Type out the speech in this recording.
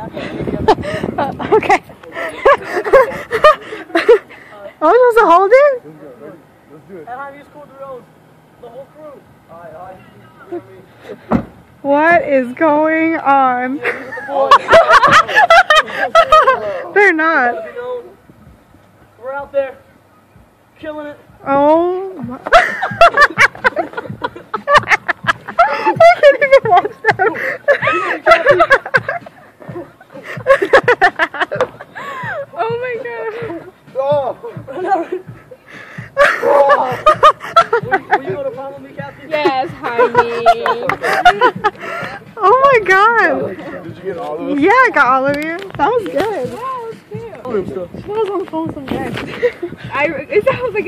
Okay. Oh, I'm supposed to hold it? Let's do it. And have you school drills. The whole crew. What is going on? They're not. We're out there killing it. Oh my. I can't even watch them. Oh my god. Oh. Will you go to prom with me, Kathy? Yes, honey. Oh my god. Did you get all of us? Yeah, I got all of you. That was good. That was cute. Stuff. She was on the phone with some guy. I was like,